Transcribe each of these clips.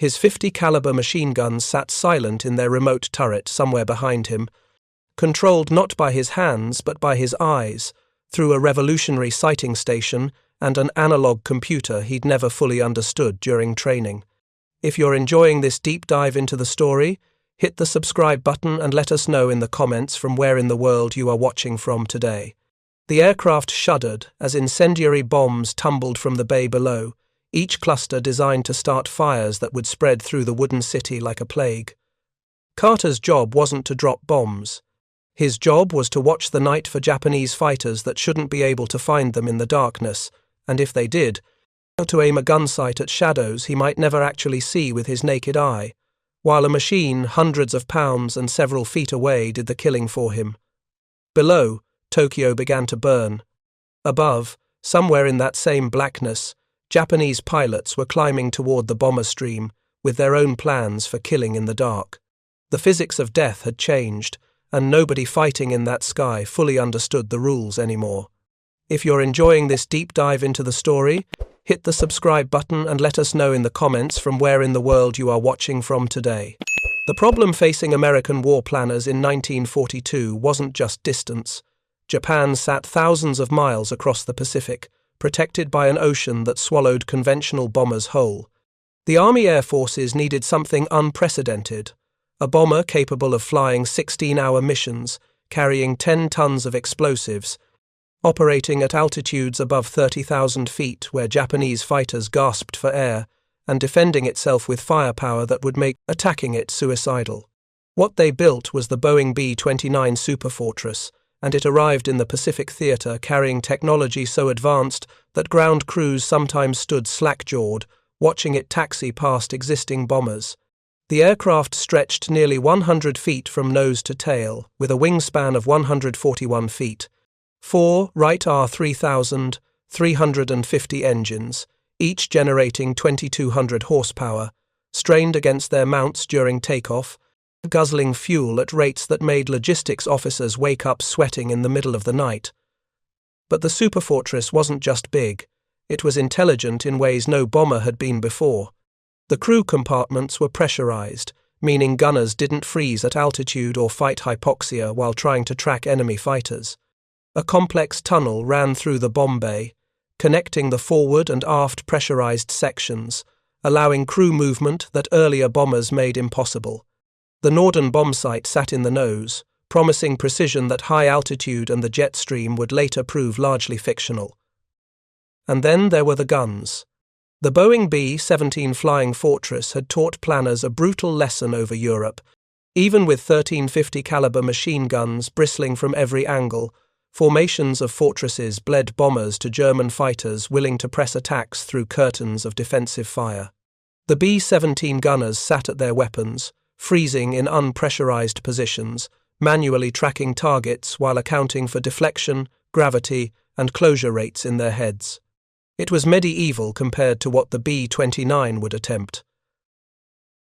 His 50-caliber machine guns sat silent in their remote turret somewhere behind him, controlled not by his hands but by his eyes, through a revolutionary sighting station and an analog computer he'd never fully understood during training. If you're enjoying this deep dive into the story, hit the subscribe button and let us know in the comments from where in the world you are watching from today. The aircraft shuddered as incendiary bombs tumbled from the bay below, each cluster designed to start fires that would spread through the wooden city like a plague. Carter's job wasn't to drop bombs. His job was to watch the night for Japanese fighters that shouldn't be able to find them in the darkness, and if they did, to aim a gun sight at shadows he might never actually see with his naked eye, while a machine hundreds of pounds and several feet away did the killing for him. Below, Tokyo began to burn. Above, somewhere in that same blackness, Japanese pilots were climbing toward the bomber stream with their own plans for killing in the dark. The physics of death had changed, and nobody fighting in that sky fully understood the rules anymore. If you're enjoying this deep dive into the story, hit the subscribe button and let us know in the comments from where in the world you are watching from today. The problem facing American war planners in 1942 wasn't just distance. Japan sat thousands of miles across the Pacific, protected by an ocean that swallowed conventional bombers whole. The Army Air Forces needed something unprecedented, a bomber capable of flying 16-hour missions, carrying 10 tons of explosives, operating at altitudes above 30,000 feet where Japanese fighters gasped for air, and defending itself with firepower that would make attacking it suicidal. What they built was the Boeing B-29 Superfortress, and it arrived in the Pacific Theater carrying technology so advanced that ground crews sometimes stood slack-jawed, watching it taxi past existing bombers. The aircraft stretched nearly 100 feet from nose to tail, with a wingspan of 141 feet. 4 Wright R3000, 350 engines, each generating 2,200 horsepower, strained against their mounts during takeoff, guzzling fuel at rates that made logistics officers wake up sweating in the middle of the night. But the Superfortress wasn't just big, it was intelligent in ways no bomber had been before. The crew compartments were pressurized, meaning gunners didn't freeze at altitude or fight hypoxia while trying to track enemy fighters. A complex tunnel ran through the bomb bay, connecting the forward and aft pressurized sections, allowing crew movement that earlier bombers made impossible. The Norden bomb sight sat in the nose, promising precision that high altitude and the jet stream would later prove largely fictional. And then there were the guns. The Boeing B-17 Flying Fortress had taught planners a brutal lesson over Europe. Even with 1350 caliber machine guns bristling from every angle, formations of fortresses bled bombers to German fighters willing to press attacks through curtains of defensive fire. The B-17 gunners sat at their weapons, freezing in unpressurized positions, manually tracking targets while accounting for deflection, gravity, and closure rates in their heads. It was medieval compared to what the B-29 would attempt.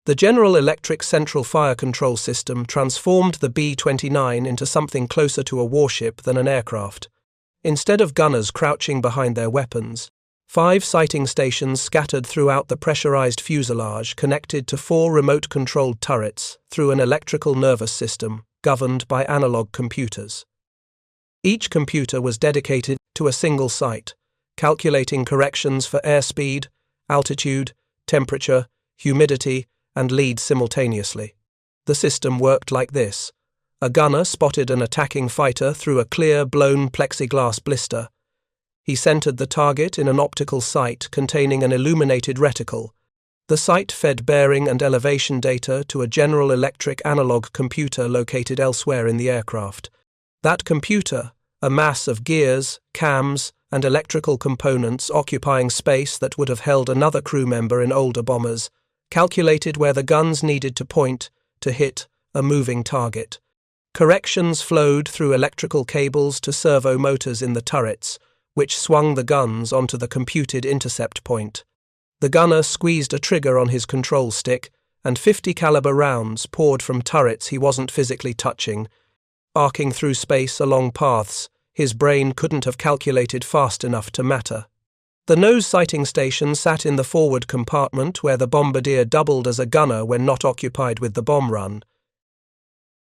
The General Electric Central Fire Control System transformed the B-29 into something closer to a warship than an aircraft. Instead of gunners crouching behind their weapons, 5 sighting stations scattered throughout the pressurized fuselage connected to 4 remote-controlled turrets through an electrical nervous system governed by analog computers. Each computer was dedicated to a single site, calculating corrections for airspeed, altitude, temperature, humidity, and lead simultaneously. The system worked like this. A gunner spotted an attacking fighter through a clear, blown plexiglass blister. He centered the target in an optical sight containing an illuminated reticle. The sight fed bearing and elevation data to a General Electric analog computer located elsewhere in the aircraft. That computer, a mass of gears, cams, and electrical components occupying space that would have held another crew member in older bombers, calculated where the guns needed to point to hit a moving target. Corrections flowed through electrical cables to servo motors in the turrets, which swung the guns onto the computed intercept point. The gunner squeezed a trigger on his control stick, and 50 caliber rounds poured from turrets he wasn't physically touching, arcing through space along paths his brain couldn't have calculated fast enough to matter. The nose sighting station sat in the forward compartment where the bombardier doubled as a gunner when not occupied with the bomb run.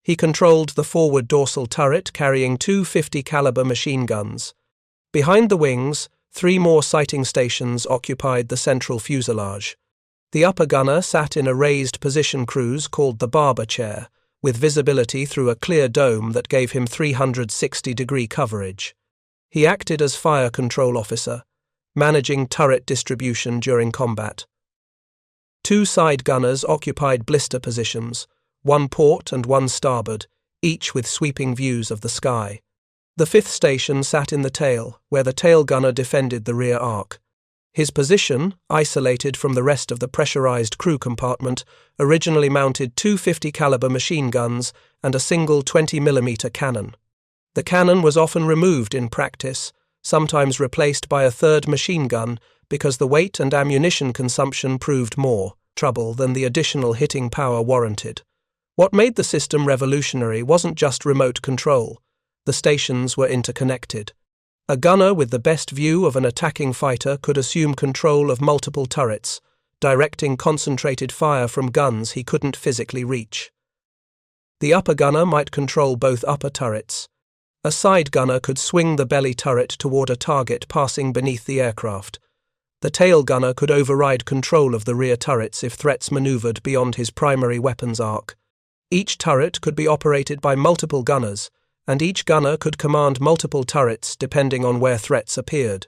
He controlled the forward dorsal turret carrying two 50-caliber machine guns. Behind the wings, 3 more sighting stations occupied the central fuselage. The upper gunner sat in a raised position cruise called the barber chair, with visibility through a clear dome that gave him 360-degree coverage. He acted as fire control officer, managing turret distribution during combat. 2 side gunners occupied blister positions, 1 port and 1 starboard, each with sweeping views of the sky. The 5th station sat in the tail, where the tail gunner defended the rear arc. His position, isolated from the rest of the pressurized crew compartment, originally mounted 2 50-caliber machine guns and a single 20mm cannon. The cannon was often removed in practice, sometimes replaced by a 3rd machine gun because the weight and ammunition consumption proved more trouble than the additional hitting power warranted. What made the system revolutionary wasn't just remote control. The stations were interconnected. A gunner with the best view of an attacking fighter could assume control of multiple turrets, directing concentrated fire from guns he couldn't physically reach. The upper gunner might control both upper turrets. A side gunner could swing the belly turret toward a target passing beneath the aircraft. The tail gunner could override control of the rear turrets if threats maneuvered beyond his primary weapons arc. Each turret could be operated by multiple gunners, and each gunner could command multiple turrets depending on where threats appeared.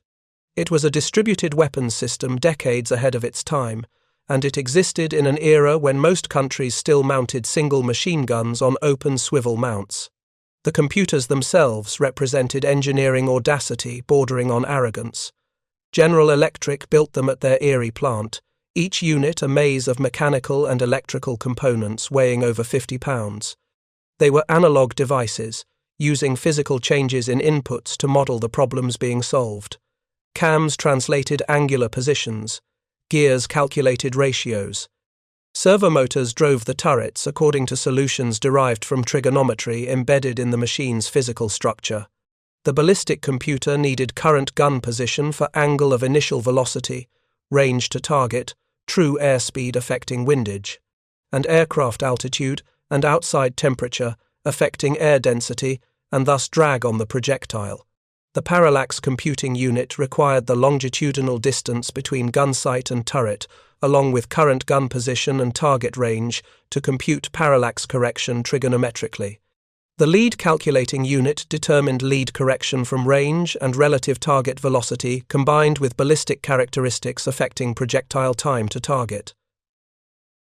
It was a distributed weapons system decades ahead of its time, and it existed in an era when most countries still mounted single machine guns on open swivel mounts. The computers themselves represented engineering audacity bordering on arrogance. General Electric built them at their Erie plant, each unit a maze of mechanical and electrical components weighing over 50 pounds. They were analog devices, using physical changes in inputs to model the problems being solved. Cams translated angular positions. Gears calculated ratios. Servomotors drove the turrets according to solutions derived from trigonometry embedded in the machine's physical structure. The ballistic computer needed current gun position for angle of initial velocity, range to target, true airspeed affecting windage, and aircraft altitude and outside temperature affecting air density and thus drag on the projectile. The parallax computing unit required the longitudinal distance between gun sight and turret, along with current gun position and target range, to compute parallax correction trigonometrically. The lead calculating unit determined lead correction from range and relative target velocity combined with ballistic characteristics affecting projectile time to target.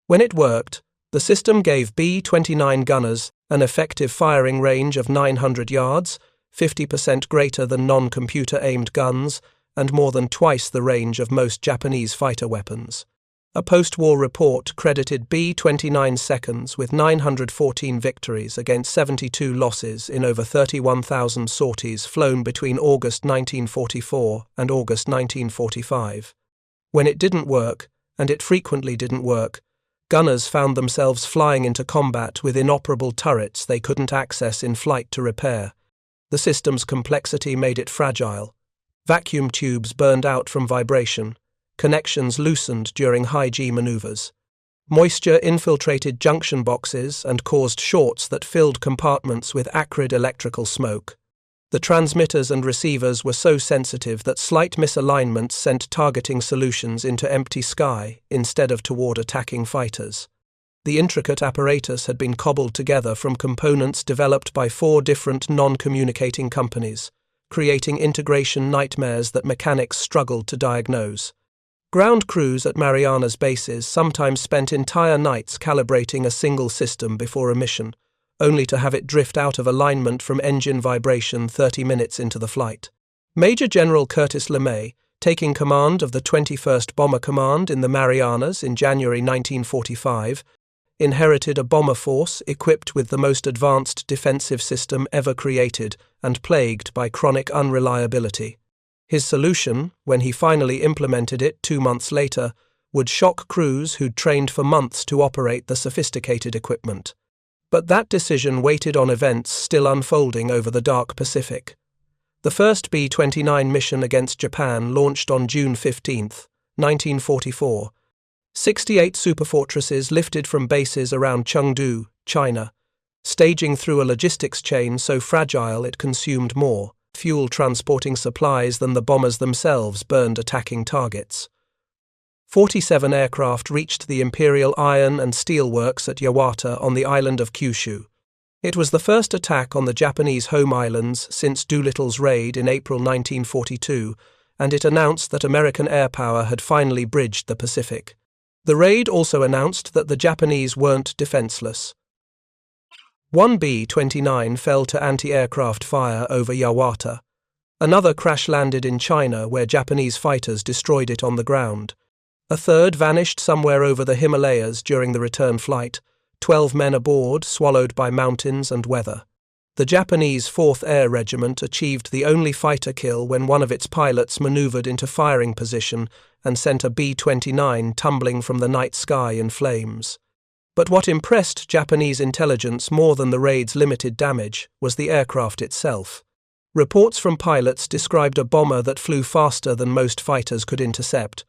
When it worked, the system gave B-29 gunners an effective firing range of 900 yards, 50% greater than non-computer-aimed guns, and more than twice the range of most Japanese fighter weapons. A post-war report credited B-29 seconds with 914 victories against 72 losses in over 31,000 sorties flown between August 1944 and August 1945. When it didn't work, and it frequently didn't work, gunners found themselves flying into combat with inoperable turrets they couldn't access in flight to repair. The system's complexity made it fragile. Vacuum tubes burned out from vibration. Connections loosened during high-G maneuvers. Moisture infiltrated junction boxes and caused shorts that filled compartments with acrid electrical smoke. The transmitters and receivers were so sensitive that slight misalignments sent targeting solutions into empty sky instead of toward attacking fighters. The intricate apparatus had been cobbled together from components developed by 4 different non-communicating companies, creating integration nightmares that mechanics struggled to diagnose. Ground crews at Marianas bases sometimes spent entire nights calibrating a single system before a mission, only to have it drift out of alignment from engine vibration 30 minutes into the flight. Major General Curtis LeMay, taking command of the 21st Bomber Command in the Marianas in January 1945, inherited a bomber force equipped with the most advanced defensive system ever created and plagued by chronic unreliability. His solution, when he finally implemented it 2 months later, would shock crews who'd trained for months to operate the sophisticated equipment. But that decision waited on events still unfolding over the dark Pacific. The first B-29 mission against Japan launched on June 15, 1944. 68 superfortresses lifted from bases around Chengdu, China, staging through a logistics chain so fragile it consumed more fuel transporting supplies than the bombers themselves burned attacking targets. 47 aircraft reached the Imperial Iron and Steel Works at Yawata on the island of Kyushu. It was the first attack on the Japanese home islands since Doolittle's raid in April 1942, and it announced that American air power had finally bridged the Pacific. The raid also announced that the Japanese weren't defenseless. One B-29 fell to anti-aircraft fire over Yawata. Another crash-landed in China where Japanese fighters destroyed it on the ground. A third vanished somewhere over the Himalayas during the return flight, 12 men aboard swallowed by mountains and weather. The Japanese 4th Air Regiment achieved the only fighter kill when one of its pilots maneuvered into firing position and sent a B-29 tumbling from the night sky in flames. But what impressed Japanese intelligence more than the raid's limited damage was the aircraft itself. Reports from pilots described a bomber that flew faster than most fighters could intercept,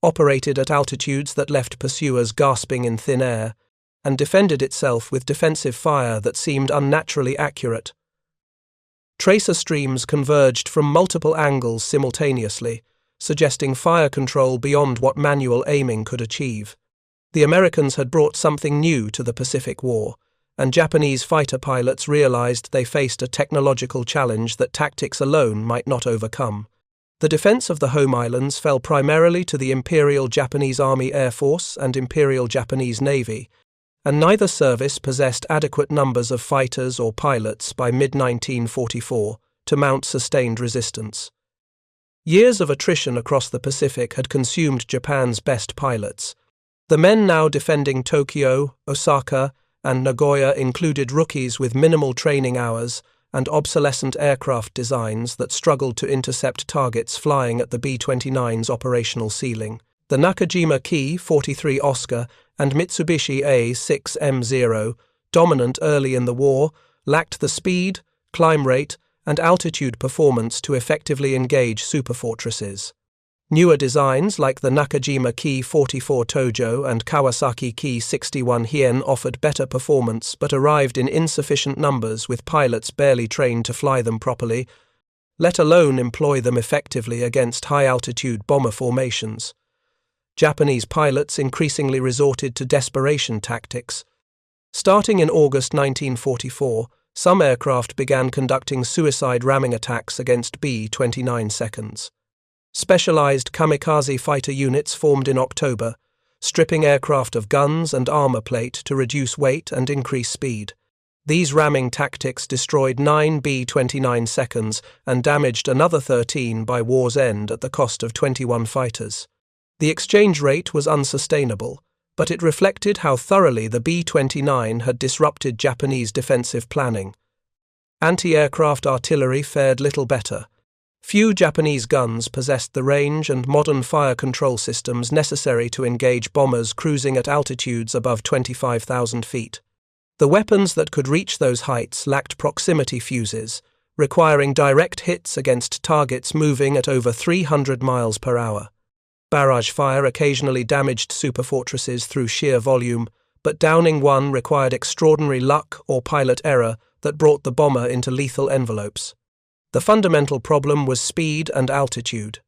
operated at altitudes that left pursuers gasping in thin air, and defended itself with defensive fire that seemed unnaturally accurate. Tracer streams converged from multiple angles simultaneously, suggesting fire control beyond what manual aiming could achieve. The Americans had brought something new to the Pacific War, and Japanese fighter pilots realized they faced a technological challenge that tactics alone might not overcome. The defense of the home islands fell primarily to the Imperial Japanese Army Air Force and Imperial Japanese Navy, and neither service possessed adequate numbers of fighters or pilots by mid-1944 to mount sustained resistance. Years of attrition across the Pacific had consumed Japan's best pilots. The men now defending Tokyo, Osaka, and Nagoya included rookies with minimal training hours and obsolescent aircraft designs that struggled to intercept targets flying at the B-29's operational ceiling. The Nakajima Ki-43 Oscar and Mitsubishi A-6M0, dominant early in the war, lacked the speed, climb rate, and altitude performance to effectively engage superfortresses. Newer designs like the Nakajima Ki-44 Tojo and Kawasaki Ki-61 Hien offered better performance but arrived in insufficient numbers with pilots barely trained to fly them properly, let alone employ them effectively against high-altitude bomber formations. Japanese pilots increasingly resorted to desperation tactics. Starting in August 1944, some aircraft began conducting suicide ramming attacks against B-29 seconds. Specialized kamikaze fighter units formed in October, stripping aircraft of guns and armor plate to reduce weight and increase speed. These ramming tactics destroyed 9 B-29 seconds and damaged another 13 by war's end at the cost of 21 fighters. The exchange rate was unsustainable, but it reflected how thoroughly the B-29 had disrupted Japanese defensive planning. Anti-aircraft artillery fared little better. Few Japanese guns possessed the range and modern fire control systems necessary to engage bombers cruising at altitudes above 25,000 feet. The weapons that could reach those heights lacked proximity fuses, requiring direct hits against targets moving at over 300 miles per hour. Barrage fire occasionally damaged superfortresses through sheer volume, but downing one required extraordinary luck or pilot error that brought the bomber into lethal envelopes. The fundamental problem was speed and altitude.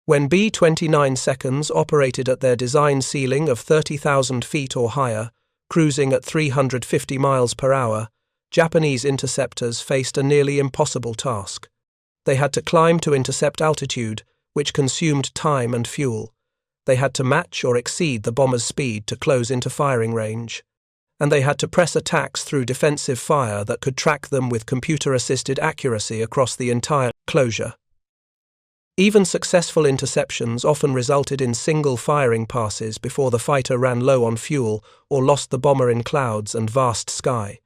When B-29 seconds operated at their design ceiling of 30,000 feet or higher, cruising at 350 miles per hour, Japanese interceptors faced a nearly impossible task. They had to climb to intercept altitude, which consumed time and fuel. They had to match or exceed the bomber's speed to close into firing range. And they had to press attacks through defensive fire that could track them with computer-assisted accuracy across the entire closure. Even successful interceptions often resulted in single firing passes before the fighter ran low on fuel or lost the bomber in clouds and vast sky.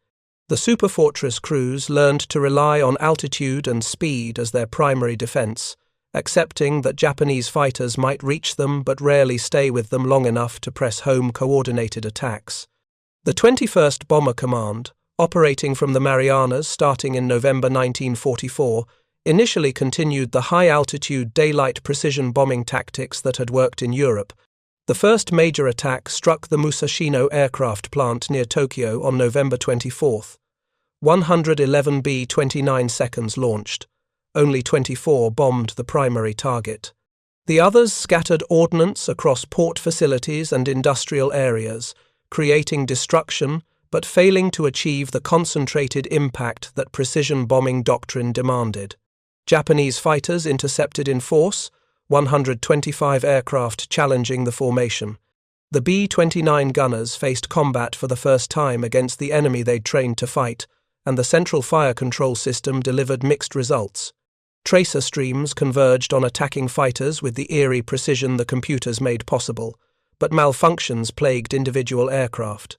The superfortress crews learned to rely on altitude and speed as their primary defense, accepting that Japanese fighters might reach them but rarely stay with them long enough to press home coordinated attacks. The 21st Bomber Command, operating from the Marianas starting in November 1944, initially continued the high-altitude daylight precision bombing tactics that had worked in Europe. The first major attack struck the Musashino aircraft plant near Tokyo on November 24. 111 B-29 seconds launched. Only 24 bombed the primary target. The others scattered ordnance across port facilities and industrial areas, creating destruction but failing to achieve the concentrated impact that precision bombing doctrine demanded. Japanese fighters intercepted in force, 125 aircraft challenging the formation. The B-29 gunners faced combat for the first time against the enemy they'd trained to fight, and the central fire control system delivered mixed results. Tracer streams converged on attacking fighters with the eerie precision the computers made possible, but malfunctions plagued individual aircraft.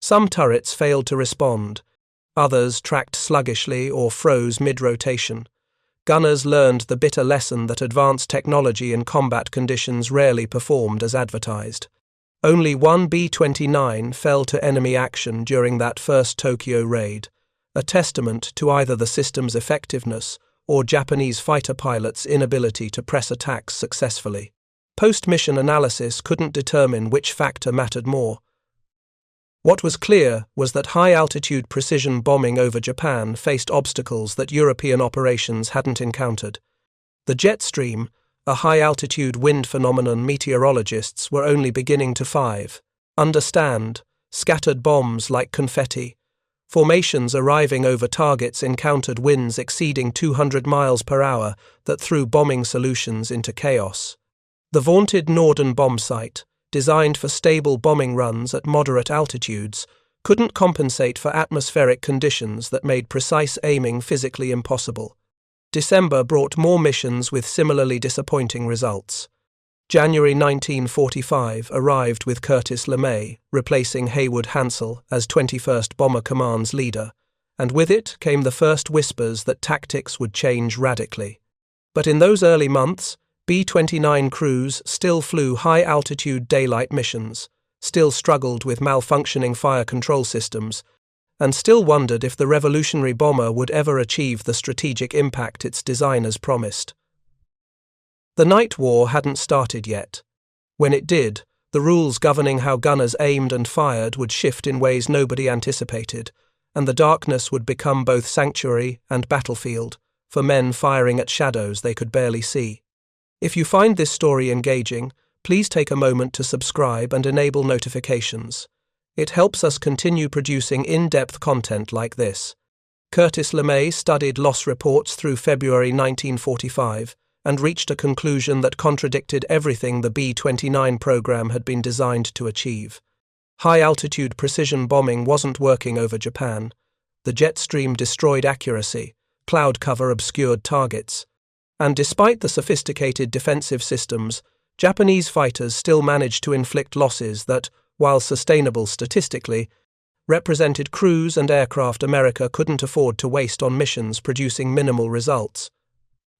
Some turrets failed to respond, others tracked sluggishly or froze mid-rotation. Gunners learned the bitter lesson that advanced technology in combat conditions rarely performed as advertised. Only one B-29 fell to enemy action during that first Tokyo raid, a testament to either the system's effectiveness or Japanese fighter pilots' inability to press attacks successfully. Post-mission analysis couldn't determine which factor mattered more. What was clear was that high-altitude precision bombing over Japan faced obstacles that European operations hadn't encountered. The jet stream, a high-altitude wind phenomenon meteorologists were only beginning to understand, scattered bombs like confetti. Formations arriving over targets encountered winds exceeding 200 miles per hour that threw bombing solutions into chaos. The vaunted Norden bomb site, designed for stable bombing runs at moderate altitudes, couldn't compensate for atmospheric conditions that made precise aiming physically impossible. December brought more missions with similarly disappointing results. January 1945 arrived with Curtis LeMay, replacing Haywood Hansel as 21st Bomber Command's leader, and with it came the first whispers that tactics would change radically. But in those early months, B-29 crews still flew high-altitude daylight missions, still struggled with malfunctioning fire control systems, and still wondered if the revolutionary bomber would ever achieve the strategic impact its designers promised. The night war hadn't started yet. When it did, the rules governing how gunners aimed and fired would shift in ways nobody anticipated, and the darkness would become both sanctuary and battlefield for men firing at shadows they could barely see. If you find this story engaging, please take a moment to subscribe and enable notifications. It helps us continue producing in-depth content like this. Curtis LeMay studied loss reports through February 1945 and reached a conclusion that contradicted everything the B-29 program had been designed to achieve. High-altitude precision bombing wasn't working over Japan. The jet stream destroyed accuracy, cloud cover obscured targets. And despite the sophisticated defensive systems, Japanese fighters still managed to inflict losses that, while sustainable statistically, represented crews and aircraft America couldn't afford to waste on missions producing minimal results.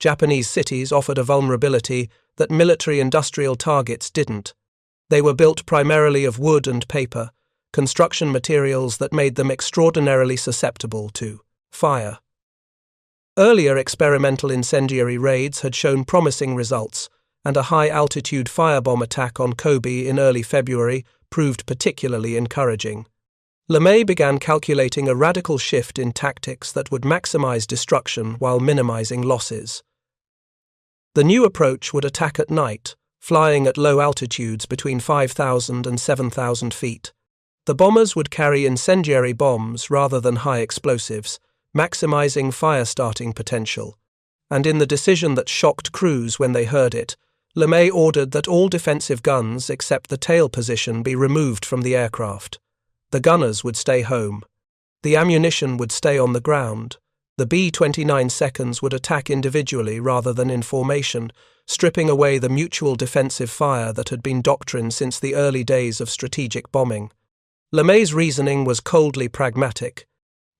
Japanese cities offered a vulnerability that military-industrial targets didn't. They were built primarily of wood and paper, construction materials that made them extraordinarily susceptible to fire. Earlier experimental incendiary raids had shown promising results, and a high-altitude firebomb attack on Kobe in early February proved particularly encouraging. LeMay began calculating a radical shift in tactics that would maximize destruction while minimizing losses. The new approach would attack at night, flying at low altitudes between 5,000 and 7,000 feet. The bombers would carry incendiary bombs rather than high explosives, maximizing fire-starting potential. And in the decision that shocked crews when they heard it, LeMay ordered that all defensive guns except the tail position be removed from the aircraft. The gunners would stay home. The ammunition would stay on the ground. The B-29 seconds would attack individually rather than in formation, stripping away the mutual defensive fire that had been doctrine since the early days of strategic bombing. LeMay's reasoning was coldly pragmatic.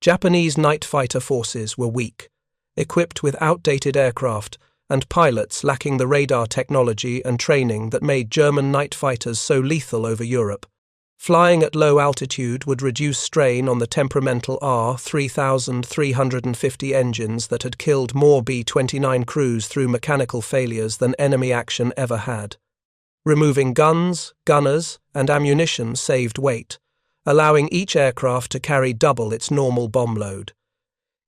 Japanese night fighter forces were weak, equipped with outdated aircraft and pilots lacking the radar technology and training that made German night fighters so lethal over Europe. Flying at low altitude would reduce strain on the temperamental R-3350 engines that had killed more B-29 crews through mechanical failures than enemy action ever had. Removing guns, gunners, and ammunition saved weight, allowing each aircraft to carry double its normal bomb load.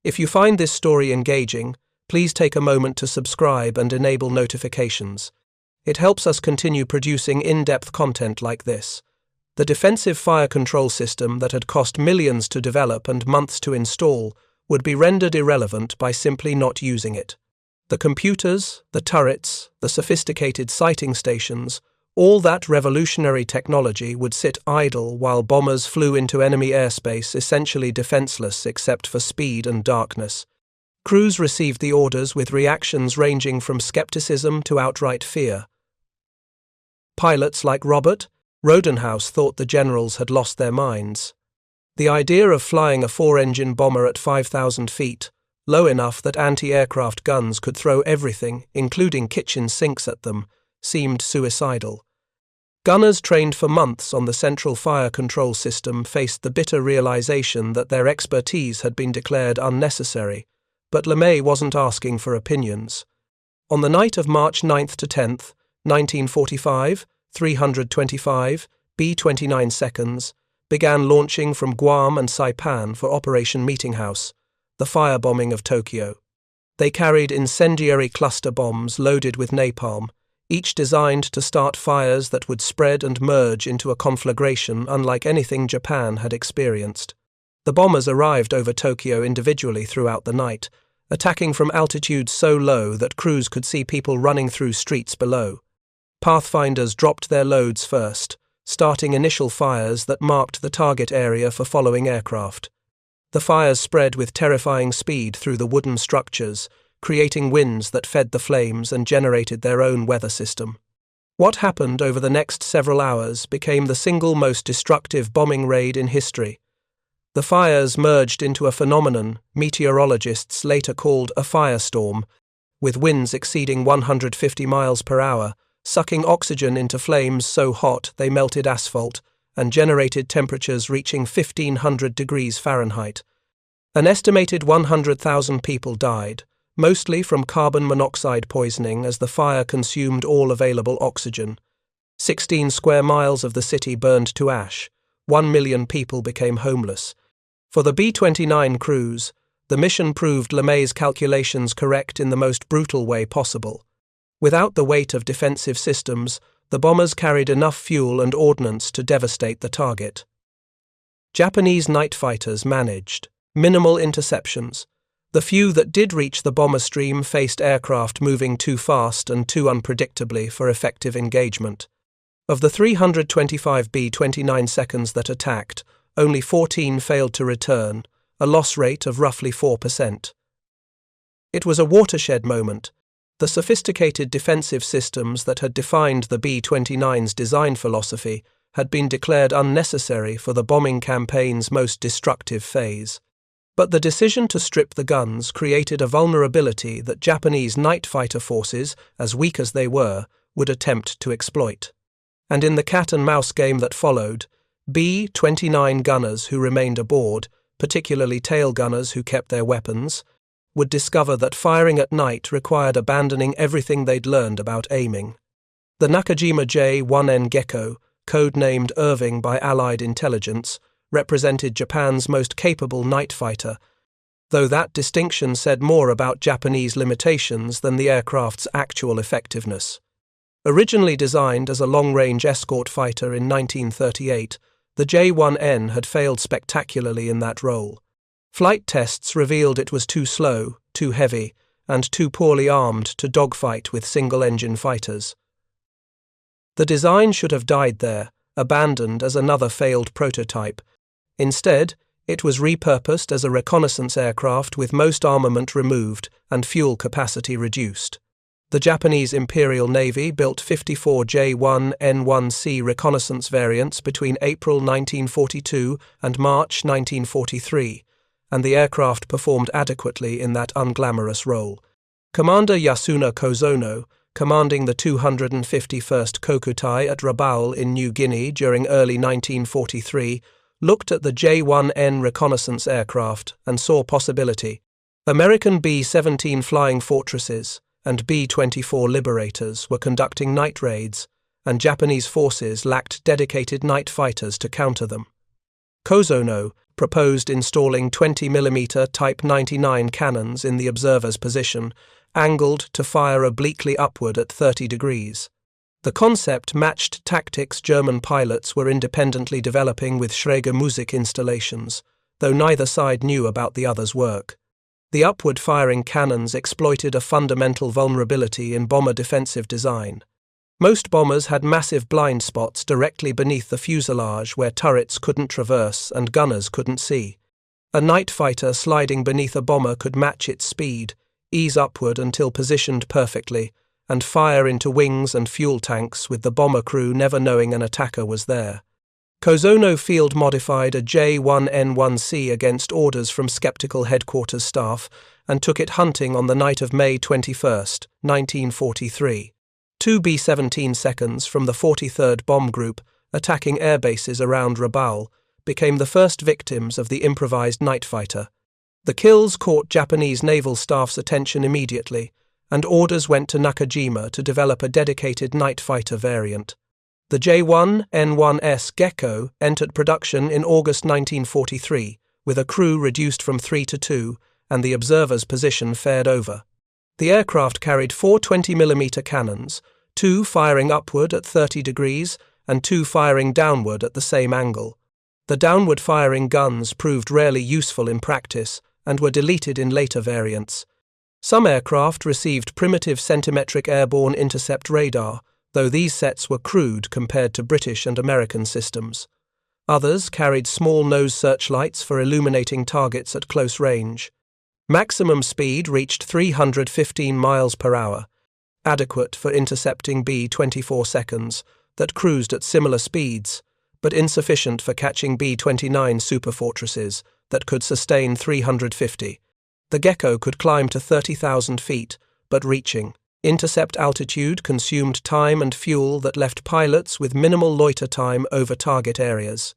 If you find this story engaging, please take a moment to subscribe and enable notifications. It helps us continue producing in-depth content like this. The defensive fire control system that had cost millions to develop and months to install would be rendered irrelevant by simply not using it. The computers, the turrets, the sophisticated sighting stations, all that revolutionary technology would sit idle while bombers flew into enemy airspace essentially defenseless except for speed and darkness. Crews received the orders with reactions ranging from skepticism to outright fear. Pilots like Robert Rodenhouse thought the generals had lost their minds. The idea of flying a four-engine bomber at 5,000 feet, low enough that anti-aircraft guns could throw everything, including kitchen sinks at them, seemed suicidal. Gunners trained for months on the central fire control system faced the bitter realization that their expertise had been declared unnecessary, but LeMay wasn't asking for opinions. On the night of March 9th to 10th, 1945, 325 B-29 seconds began launching from Guam and Saipan for Operation Meeting House, the firebombing of Tokyo. They carried incendiary cluster bombs loaded with napalm, each designed to start fires that would spread and merge into a conflagration unlike anything Japan had experienced. The bombers arrived over Tokyo individually throughout the night, attacking from altitudes so low that crews could see people running through streets below. Pathfinders dropped their loads first, starting initial fires that marked the target area for following aircraft. The fires spread with terrifying speed through the wooden structures, creating winds that fed the flames and generated their own weather system. What happened over the next several hours became the single most destructive bombing raid in history. The fires merged into a phenomenon meteorologists later called a firestorm, with winds exceeding 150 miles per hour, sucking oxygen into flames so hot they melted asphalt and generated temperatures reaching 1,500 degrees Fahrenheit. An estimated 100,000 people died, mostly from carbon monoxide poisoning as the fire consumed all available oxygen. 16 square miles of the city burned to ash. 1 million people became homeless. For the B-29 crews, the mission proved LeMay's calculations correct in the most brutal way possible. Without the weight of defensive systems, the bombers carried enough fuel and ordnance to devastate the target. Japanese night fighters managed minimal interceptions. The few that did reach the bomber stream faced aircraft moving too fast and too unpredictably for effective engagement. Of the 325 B-29 seconds that attacked, only 14 failed to return, a loss rate of roughly 4%. It was a watershed moment. The sophisticated defensive systems that had defined the B-29's design philosophy had been declared unnecessary for the bombing campaign's most destructive phase. But the decision to strip the guns created a vulnerability that Japanese night fighter forces, as weak as they were, would attempt to exploit. And in the cat-and-mouse game that followed, B-29 gunners who remained aboard, particularly tail gunners who kept their weapons, would discover that firing at night required abandoning everything they'd learned about aiming. The Nakajima J-1N Gecko, codenamed Irving by Allied intelligence, represented Japan's most capable night fighter, though that distinction said more about Japanese limitations than the aircraft's actual effectiveness. Originally designed as a long-range escort fighter in 1938, the J-1N had failed spectacularly in that role. Flight tests revealed it was too slow, too heavy, and too poorly armed to dogfight with single-engine fighters. The design should have died there, abandoned as another failed prototype. Instead, it was repurposed as a reconnaissance aircraft with most armament removed and fuel capacity reduced. The Japanese Imperial Navy built 54 J-1N1C reconnaissance variants between April 1942 and March 1943, and the aircraft performed adequately in that unglamorous role. Commander Yasuna Kozono, commanding the 251st Kokutai at Rabaul in New Guinea during early 1943, looked at the J-1N reconnaissance aircraft and saw possibility. American B-17 Flying Fortresses and B-24 Liberators were conducting night raids, and Japanese forces lacked dedicated night fighters to counter them. Kozono proposed installing 20mm Type 99 cannons in the observer's position, angled to fire obliquely upward at 30 degrees. The concept matched tactics German pilots were independently developing with Schräge Musik installations, though neither side knew about the other's work. The upward-firing cannons exploited a fundamental vulnerability in bomber defensive design. Most bombers had massive blind spots directly beneath the fuselage where turrets couldn't traverse and gunners couldn't see. A night fighter sliding beneath a bomber could match its speed, ease upward until positioned perfectly, and fire into wings and fuel tanks with the bomber crew never knowing an attacker was there. Kozono field modified a J-1N1C against orders from skeptical headquarters staff and took it hunting on the night of May 21, 1943. 2 B-17 seconds from the 43rd Bomb Group, attacking airbases around Rabaul, became the first victims of the improvised night fighter. The kills caught Japanese naval staff's attention immediately, and orders went to Nakajima to develop a dedicated night fighter variant. The J-1N1S Gecko entered production in August 1943, with a crew reduced from 3 to 2, and the observer's position fared over. The aircraft carried 4 20mm cannons, 2 firing upward at 30 degrees and 2 firing downward at the same angle. The downward-firing guns proved rarely useful in practice and were deleted in later variants. Some aircraft received primitive centimetric airborne intercept radar, though these sets were crude compared to British and American systems. Others carried small nose searchlights for illuminating targets at close range. Maximum speed reached 315 miles per hour, adequate for intercepting B-24 seconds that cruised at similar speeds, but insufficient for catching B-29 superfortresses that could sustain 350. The Gecko could climb to 30,000 feet, but reaching intercept altitude consumed time and fuel that left pilots with minimal loiter time over target areas.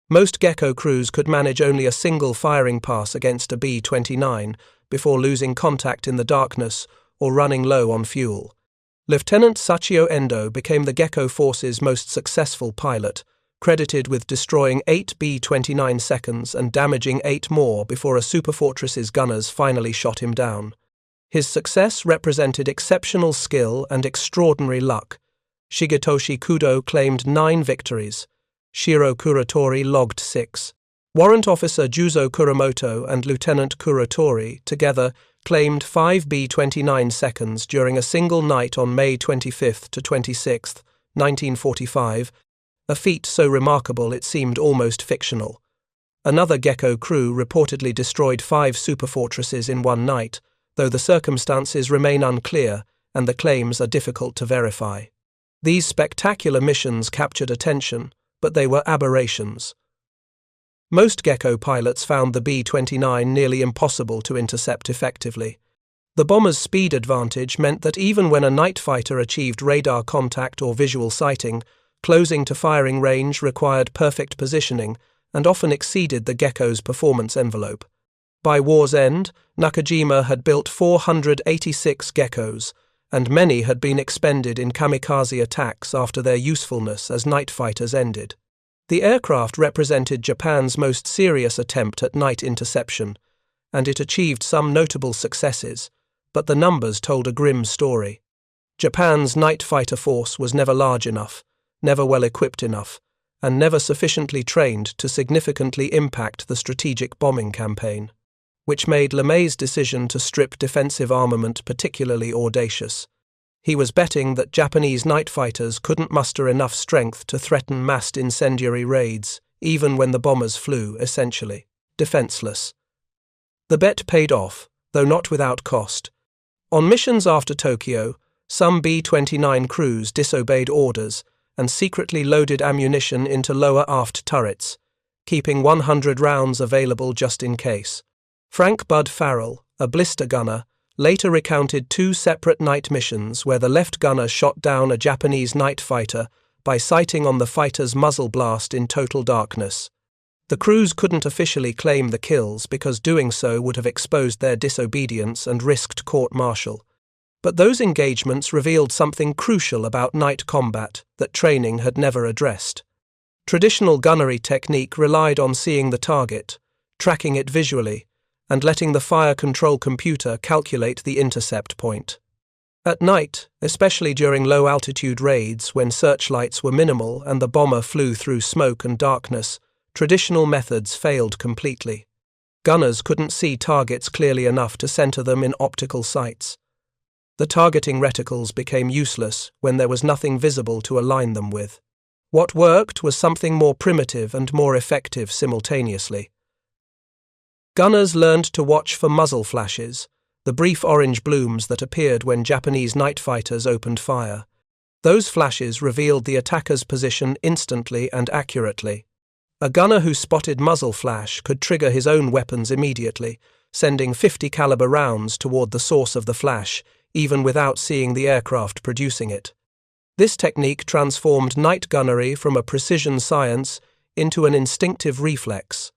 Most Gecko crews could manage only a single firing pass against a B-29 before losing contact in the darkness or running low on fuel. Lieutenant Sachio Endo became the Gecko force's most successful pilot, credited with destroying 8 B-29 seconds and damaging 8 more before a superfortress's gunners finally shot him down. His success represented exceptional skill and extraordinary luck. Shigetoshi Kudo claimed 9 victories. Shiro Kuratori logged 6. Warrant Officer Juzo Kuramoto and Lieutenant Kuratori together claimed 5 B-29 seconds during a single night on May 25 to 26, 1945, a feat so remarkable it seemed almost fictional. Another Gecko crew reportedly destroyed 5 superfortresses in one night, though the circumstances remain unclear and the claims are difficult to verify. These spectacular missions captured attention, but they were aberrations. Most Gecko pilots found the B-29 nearly impossible to intercept effectively. The bomber's speed advantage meant that even when a night fighter achieved radar contact or visual sighting, closing to firing range required perfect positioning and often exceeded the Gecko's performance envelope. By war's end, Nakajima had built 486 Geckos, and many had been expended in kamikaze attacks after their usefulness as night fighters ended. The aircraft represented Japan's most serious attempt at night interception, and it achieved some notable successes, but the numbers told a grim story. Japan's night fighter force was never large enough, never well equipped enough, and never sufficiently trained to significantly impact the strategic bombing campaign, which made LeMay's decision to strip defensive armament particularly audacious. He was betting that Japanese night fighters couldn't muster enough strength to threaten massed incendiary raids, even when the bombers flew, essentially, defenseless. The bet paid off, though not without cost. On missions after Tokyo, some B-29 crews disobeyed orders and secretly loaded ammunition into lower aft turrets, keeping 100 rounds available just in case. Frank Bud Farrell, a blister gunner, later recounted 2 separate night missions where the left gunner shot down a Japanese night fighter by sighting on the fighter's muzzle blast in total darkness. The crews couldn't officially claim the kills because doing so would have exposed their disobedience and risked court-martial. But those engagements revealed something crucial about night combat that training had never addressed. Traditional gunnery technique relied on seeing the target, tracking it visually, and letting the fire control computer calculate the intercept point. At night, especially during low-altitude raids when searchlights were minimal and the bomber flew through smoke and darkness, traditional methods failed completely. Gunners couldn't see targets clearly enough to center them in optical sights. The targeting reticles became useless when there was nothing visible to align them with. What worked was something more primitive and more effective simultaneously. Gunners learned to watch for muzzle flashes, the brief orange blooms that appeared when Japanese night fighters opened fire. Those flashes revealed the attacker's position instantly and accurately. A gunner who spotted muzzle flash could trigger his own weapons immediately, sending 50 caliber rounds toward the source of the flash, even without seeing the aircraft producing it. This technique transformed night gunnery from a precision science into an instinctive reflex.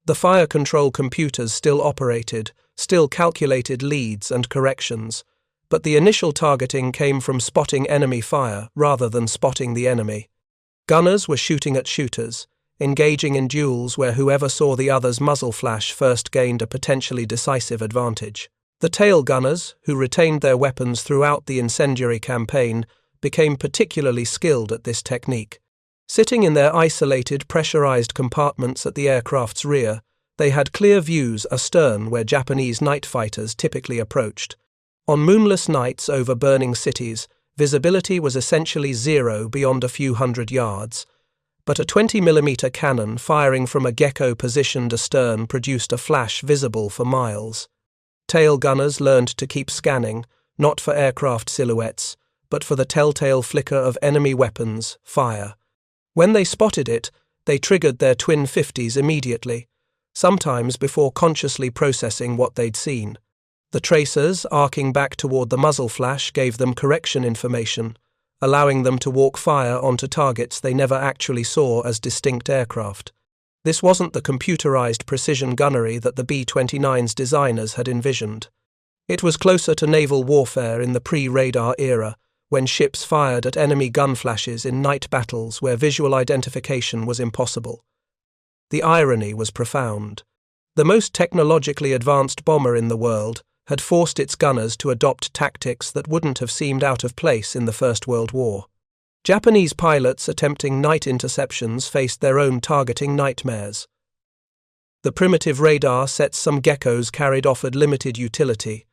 The fire control computers still operated, still calculated leads and corrections, but the initial targeting came from spotting enemy fire rather than spotting the enemy. Gunners were shooting at shooters, engaging in duels where whoever saw the other's muzzle flash first gained a potentially decisive advantage. The tail gunners, who retained their weapons throughout the incendiary campaign, became particularly skilled at this technique. Sitting in their isolated, pressurized compartments at the aircraft's rear, they had clear views astern where Japanese night fighters typically approached. On moonless nights over burning cities, visibility was essentially zero beyond a few hundred yards, but a 20mm cannon firing from a gecko positioned astern produced a flash visible for miles. Tail gunners learned to keep scanning, not for aircraft silhouettes, but for the telltale flicker of enemy weapons, fire. When they spotted it, they triggered their twin 50s immediately, sometimes before consciously processing what they'd seen. The tracers, arcing back toward the muzzle flash, gave them correction information, allowing them to walk fire onto targets they never actually saw as distinct aircraft. This wasn't the computerized precision gunnery that the B-29's designers had envisioned. It was closer to naval warfare in the pre-radar era, when ships fired at enemy gun flashes in night battles where visual identification was impossible. The irony was profound. The most technologically advanced bomber in the world had forced its gunners to adopt tactics that wouldn't have seemed out of place in the First World War. Japanese pilots attempting night interceptions faced their own targeting nightmares. The primitive radar sets some geckos offered limited utility.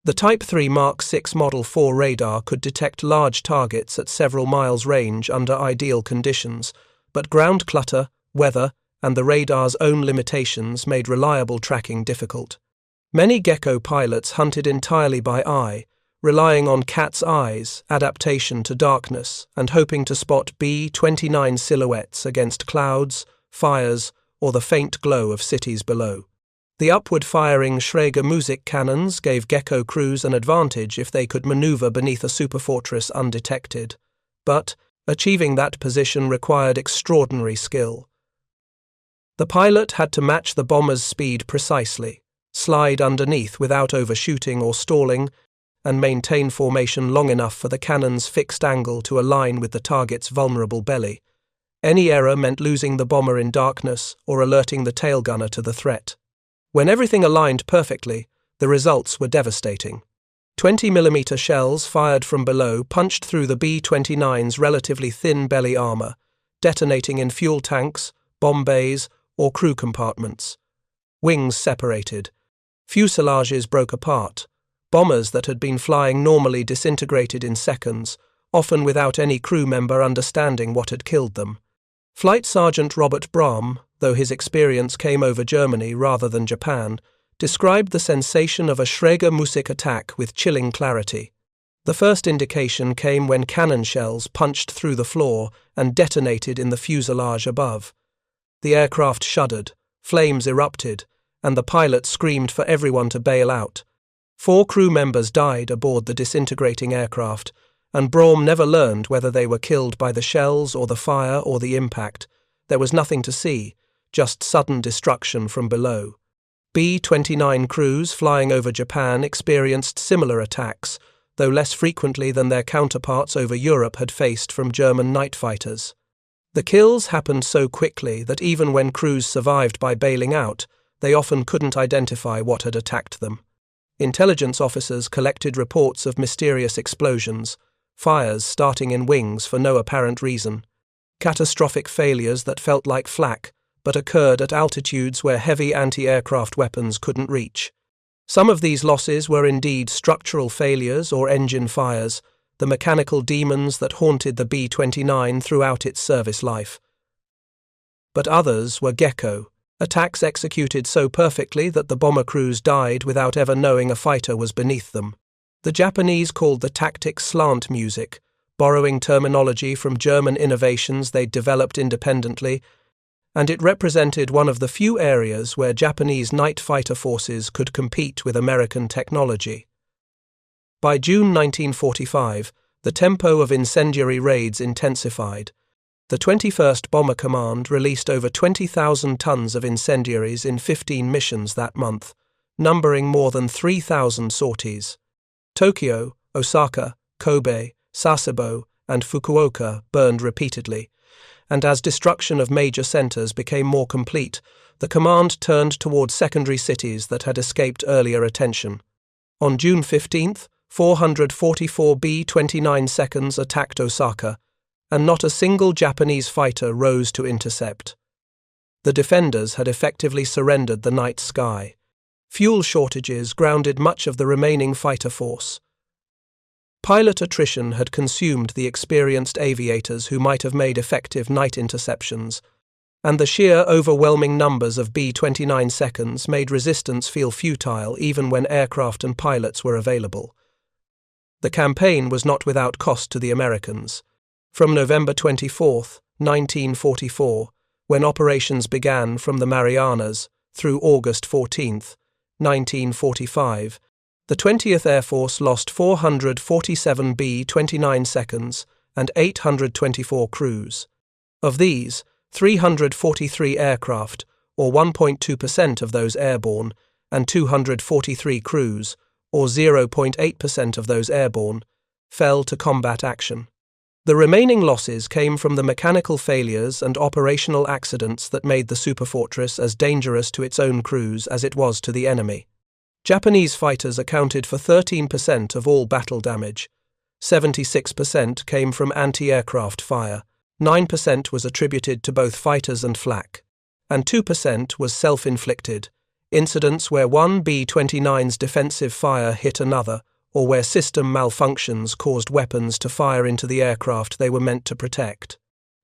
The Type 3 Mark 6 Model 4 radar could detect large targets at several miles range under ideal conditions, but ground clutter, weather, and the radar's own limitations made reliable tracking difficult. Many gecko pilots hunted entirely by eye, relying on cat's eyes, adaptation to darkness, and hoping to spot B-29 silhouettes against clouds, fires, or the faint glow of cities below. The upward-firing Schrager Musik cannons gave gecko crews an advantage if they could maneuver beneath a superfortress undetected, but achieving that position required extraordinary skill. The pilot had to match the bomber's speed precisely, slide underneath without overshooting or stalling, and maintain formation long enough for the cannon's fixed angle to align with the target's vulnerable belly. Any error meant losing the bomber in darkness or alerting the tail gunner to the threat. When everything aligned perfectly, the results were devastating. 20mm shells fired from below punched through the B-29's relatively thin belly armor, detonating in fuel tanks, bomb bays, or crew compartments. Wings separated. Fuselages broke apart. Bombers that had been flying normally disintegrated in seconds, often without any crew member understanding what had killed them. Flight Sergeant Robert Brahm, though his experience came over Germany rather than Japan, described the sensation of a Schrager Musik attack with chilling clarity. The first indication came when cannon shells punched through the floor and detonated in the fuselage above. The aircraft shuddered, flames erupted, and the pilot screamed for everyone to bail out. 4 crew members died aboard the disintegrating aircraft, and Braum never learned whether they were killed by the shells or the fire or the impact. There was nothing to see, just sudden destruction from below. B-29 crews flying over Japan experienced similar attacks, though less frequently than their counterparts over Europe had faced from German night fighters. The kills happened so quickly that even when crews survived by bailing out, they often couldn't identify what had attacked them. Intelligence officers collected reports of mysterious explosions, fires starting in wings for no apparent reason, catastrophic failures that felt like flak but occurred at altitudes where heavy anti-aircraft weapons couldn't reach. Some of these losses were indeed structural failures or engine fires, the mechanical demons that haunted the B-29 throughout its service life. But others were gecko, attacks executed so perfectly that the bomber crews died without ever knowing a fighter was beneath them. The Japanese called the tactic slant music, borrowing terminology from German innovations they'd developed independently, and it represented one of the few areas where Japanese night fighter forces could compete with American technology. By June 1945, the tempo of incendiary raids intensified. The 21st Bomber Command released over 20,000 tons of incendiaries in 15 missions that month, numbering more than 3,000 sorties. Tokyo, Osaka, Kobe, Sasebo, and Fukuoka burned repeatedly, and as destruction of major centers became more complete, the command turned towards secondary cities that had escaped earlier attention. On June 15th, 444 B-29 seconds attacked Osaka, and not a single Japanese fighter rose to intercept. The defenders had effectively surrendered the night sky. Fuel shortages grounded much of the remaining fighter force. Pilot attrition had consumed the experienced aviators who might have made effective night interceptions, and the sheer overwhelming numbers of B-29 seconds made resistance feel futile even when aircraft and pilots were available. The campaign was not without cost to the Americans. From November 24, 1944, when operations began from the Marianas, through August 14, 1945, the 20th Air Force lost 447 B-29 seconds and 824 crews. Of these, 343 aircraft, or 1.2% of those airborne, and 243 crews, or 0.8% of those airborne, fell to combat action. The remaining losses came from the mechanical failures and operational accidents that made the superfortress as dangerous to its own crews as it was to the enemy. Japanese fighters accounted for 13% of all battle damage. 76% came from anti-aircraft fire, 9% was attributed to both fighters and flak, and 2% was self-inflicted, incidents where one B-29's defensive fire hit another, or where system malfunctions caused weapons to fire into the aircraft they were meant to protect.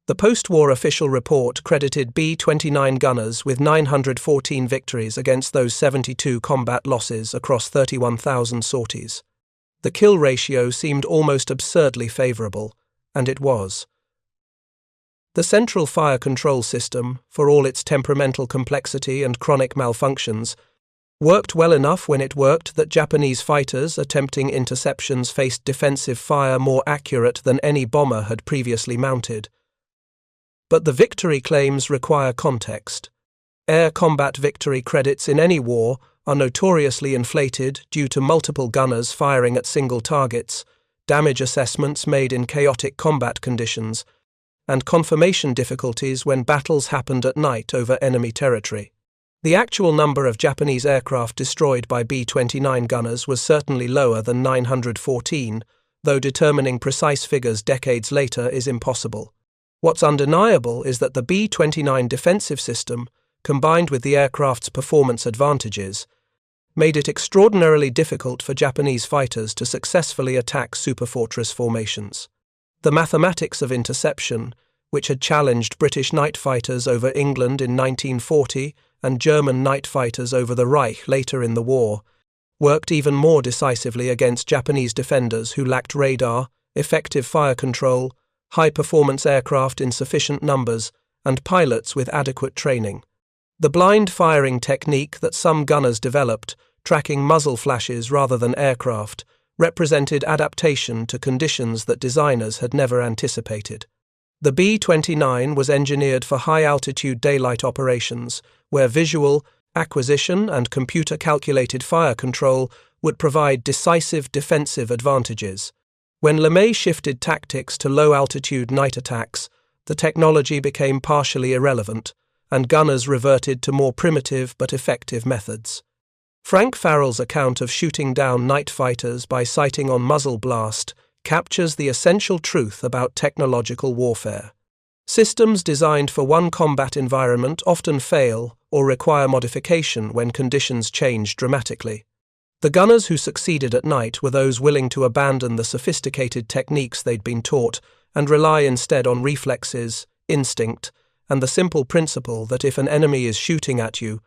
The post-war official report credited B-29 gunners with 914 victories against those 72 combat losses across 31,000 sorties. The kill ratio seemed almost absurdly favorable, and it was. The Central Fire Control System, for all its temperamental complexity and chronic malfunctions, worked well enough when it worked that Japanese fighters attempting interceptions faced defensive fire more accurate than any bomber had previously mounted. But the victory claims require context. Air combat victory credits in any war are notoriously inflated due to multiple gunners firing at single targets, damage assessments made in chaotic combat conditions, and confirmation difficulties when battles happened at night over enemy territory. The actual number of Japanese aircraft destroyed by B-29 gunners was certainly lower than 914, though determining precise figures decades later is impossible. What's undeniable is that the B-29 defensive system, combined with the aircraft's performance advantages, made it extraordinarily difficult for Japanese fighters to successfully attack superfortress formations. The mathematics of interception, which had challenged British night fighters over England in 1940 and German night fighters over the Reich later in the war, worked even more decisively against Japanese defenders who lacked radar, effective fire control, high-performance aircraft in sufficient numbers, and pilots with adequate training. The blind firing technique that some gunners developed tracking muzzle flashes rather than aircraft, represented adaptation to conditions that designers had never anticipated. The B-29 was engineered for high-altitude daylight operations, where visual, acquisition, and computer-calculated fire control would provide decisive defensive advantages. When LeMay shifted tactics to low-altitude night attacks, the technology became partially irrelevant, and gunners reverted to more primitive but effective methods. Frank Farrell's account of shooting down night fighters by sighting on muzzle blast captures the essential truth about technological warfare. Systems designed for one combat environment often fail or require modification when conditions change dramatically. The gunners who succeeded at night were those willing to abandon the sophisticated techniques they'd been taught and rely instead on reflexes, instinct, and the simple principle that if an enemy is shooting at you,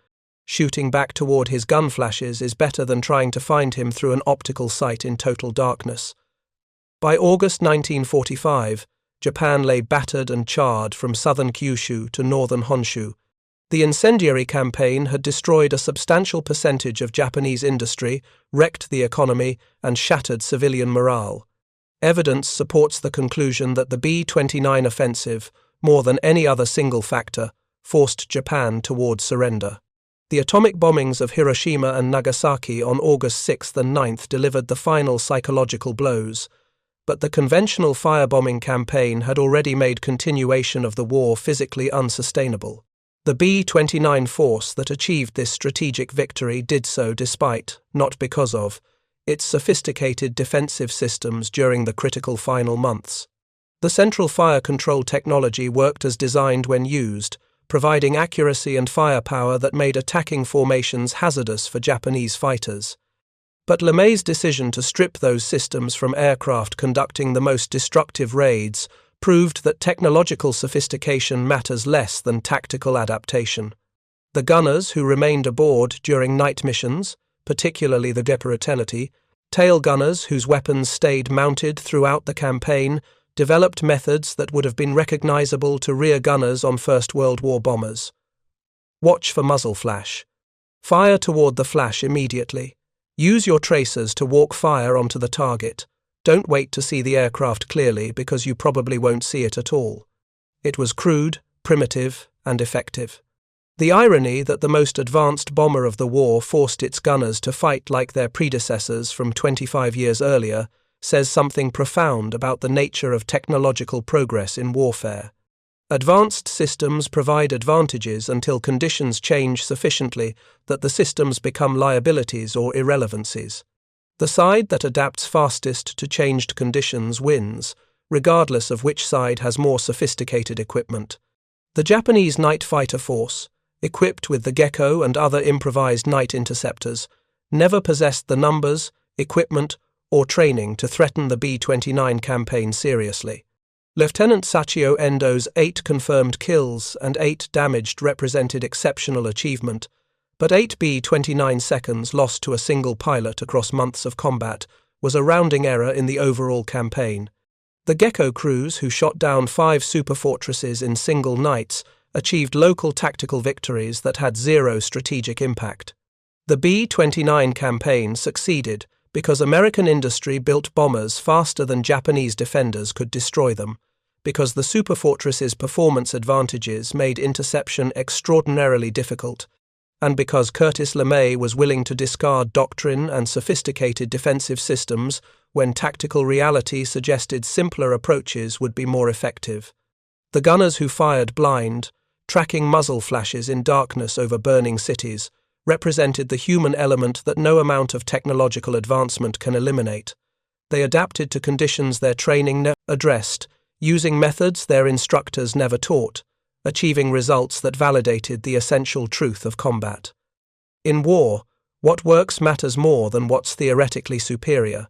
shooting back toward his gun flashes is better than trying to find him through an optical sight in total darkness. By August 1945, Japan lay battered and charred from southern Kyushu to northern Honshu. The incendiary campaign had destroyed a substantial percentage of Japanese industry, wrecked the economy, and shattered civilian morale. Evidence supports the conclusion that the B-29 offensive, more than any other single factor, forced Japan toward surrender. The atomic bombings of Hiroshima and Nagasaki on August 6th and 9th delivered the final psychological blows, but the conventional firebombing campaign had already made continuation of the war physically unsustainable. The B-29 force that achieved this strategic victory did so despite, not because of, its sophisticated defensive systems during the critical final months. The central fire control technology worked as designed when used, providing accuracy and firepower that made attacking formations hazardous for Japanese fighters. But LeMay's decision to strip those systems from aircraft conducting the most destructive raids proved that technological sophistication matters less than tactical adaptation. The gunners who remained aboard during night missions, particularly the WWII, tail gunners whose weapons stayed mounted throughout the campaign, developed methods that would have been recognizable to rear gunners on First World War bombers. Watch for muzzle flash. Fire toward the flash immediately. Use your tracers to walk fire onto the target. Don't wait to see the aircraft clearly because you probably won't see it at all. It was crude, primitive, and effective. The irony that the most advanced bomber of the war forced its gunners to fight like their predecessors from 25 years earlier says something profound about the nature of technological progress in warfare. Advanced systems provide advantages until conditions change sufficiently that the systems become liabilities or irrelevancies. The side that adapts fastest to changed conditions wins, regardless of which side has more sophisticated equipment. The Japanese night fighter force, equipped with the Gecko and other improvised night interceptors, never possessed the numbers, equipment, or training to threaten the B-29 campaign seriously. Lieutenant Sachio Endo's 8 confirmed kills and 8 damaged represented exceptional achievement, but 8 B-29 seconds lost to a single pilot across months of combat was a rounding error in the overall campaign. The Gecko crews, who shot down 5 superfortresses in single nights, achieved local tactical victories that had zero strategic impact. The B-29 campaign succeeded because American industry built bombers faster than Japanese defenders could destroy them, because the superfortresses' performance advantages made interception extraordinarily difficult, and because Curtis LeMay was willing to discard doctrine and sophisticated defensive systems when tactical reality suggested simpler approaches would be more effective. The gunners who fired blind, tracking muzzle flashes in darkness over burning cities, represented the human element that no amount of technological advancement can eliminate. They adapted to conditions their training never addressed, using methods their instructors never taught, achieving results that validated the essential truth of combat. In war, what works matters more than what's theoretically superior.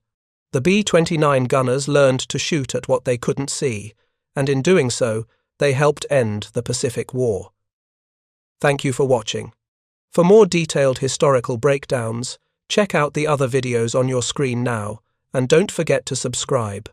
The B-29 gunners learned to shoot at what they couldn't see, and in doing so, they helped end the Pacific War. Thank you for watching. For more detailed historical breakdowns, check out the other videos on your screen now, and don't forget to subscribe.